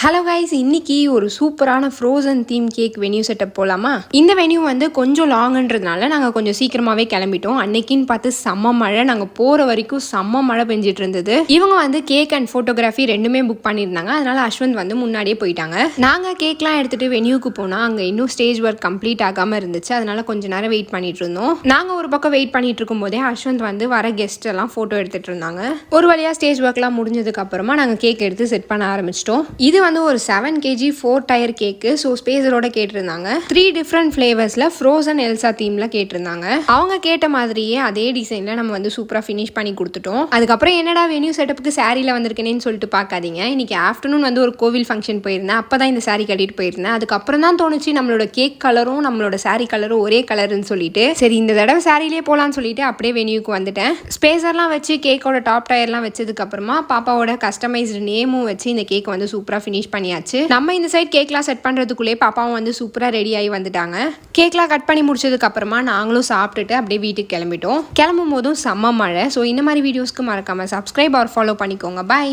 Hello guys, இன்னைக்கு ஒரு சூப்பரான frozen theme cake venue setup போகலாமா? இந்த வென்யூ வந்து கொஞ்சம் லாங்குன்றதுனால நாங்கள் கொஞ்சம் சீக்கிரமாகவே கிளம்பிட்டோம். அன்னைக்குன்னு பார்த்து செம்ம மழை, நாங்கள் போகிற வரைக்கும் செம்ம மழை பெஞ்சிட்டு இருந்தது. இவங்க வந்து கேக் அண்ட் ஃபோட்டோகிராஃபி ரெண்டுமே புக் பண்ணியிருந்தாங்க. அதனால அஸ்வந்த் வந்து முன்னாடியே போயிட்டாங்க. நாங்கள் கேக்லாம் எடுத்துகிட்டு வென்யூக்கு போனால் அங்கே இன்னும் ஸ்டேஜ் ஒர்க் கம்ப்ளீட் ஆகாமல் இருந்துச்சு. அதனால கொஞ்ச நேரம் வெயிட் பண்ணிட்டு இருந்தோம். நாங்கள் ஒரு பக்கம் வெயிட் பண்ணிட்டு இருக்கும் போதே அஸ்வந்த் வந்து வர கெஸ்ட் எல்லாம் ஃபோட்டோ எடுத்துட்டு இருந்தாங்க. ஒரு வழியாக ஸ்டேஜ் ஒர்க்லாம் முடிஞ்சதுக்கு அப்புறமா நாங்கள் கேக் எடுத்து செட் பண்ண ஆரம்பிச்சிட்டோம். இது வந்து ஒரு 7 kg 4 டயர் கேக்கு. ஸோ ஸ்பேஸரோட கேட்டிருந்தாங்க. 3 டிஃப்ரெண்ட் ஃப்ளேவர்ஸில் ஃப்ரோசன் எல்சா தீமில் கேட்டிருந்தாங்க. அவங்க கேட்ட மாதிரியே அதே டிசைனில் நம்ம வந்து சூப்பராக ஃபினிஷ் பண்ணி கொடுத்துட்டோம். அதுக்கப்புறம் என்னடா வென்யூ செட்டப்புக்கு சாரியில் வந்திருக்கேன்னு சொல்லிட்டு பார்க்காதீங்க. இன்னைக்கு ஆஃப்டர்நூன் வந்து ஒரு கோவில் ஃபங்க்ஷன் போயிருந்தேன். அப்போ தான் இந்த சாரி கட்டிட்டு போயிருந்தேன். அதுக்கப்புறம் தான் தோணுச்சு நம்மளோட கேக் கலரும் நம்மளோட சாரி கலரும் ஒரே கலர்னு சொல்லிட்டு, சரி இந்த தடவை சாரிலே போகலான்னு சொல்லிட்டு அப்படியே வென்யூக்கு வந்துட்டேன். ஸ்பேஸர்லாம் வச்சு கேக்கோட டாப் டயர்லாம் வச்சதுக்கு அப்புறமா பாப்பாவோட கஸ்டமைஸ்டு நேமும் வச்சு இந்த கேக் வந்து சூப்பராக ஃபினிஷ் பண்ணியாச்சு. நம்ம இந்த சைட் கேக்லாம் செட் பண்றதுக்குள்ளே பாப்பாவும் வந்து சூப்பரா ரெடி ஆகி வந்துட்டாங்க. கேக்லாம் கட் பண்ணி முடிச்சதுக்கு அப்புறமா நாங்களும் சாப்பிட்டுட்டு அப்படியே வீட்டுக்கு கிளம்பிட்டோம். கிளம்பும் போதும் செம்ம மழை. ஸோ இந்த மாதிரி வீடியோஸ்க்கு மறக்காம சப்ஸ்கிரைப் ஆர் ஃபாலோ பண்ணிக்கோங்க. பை.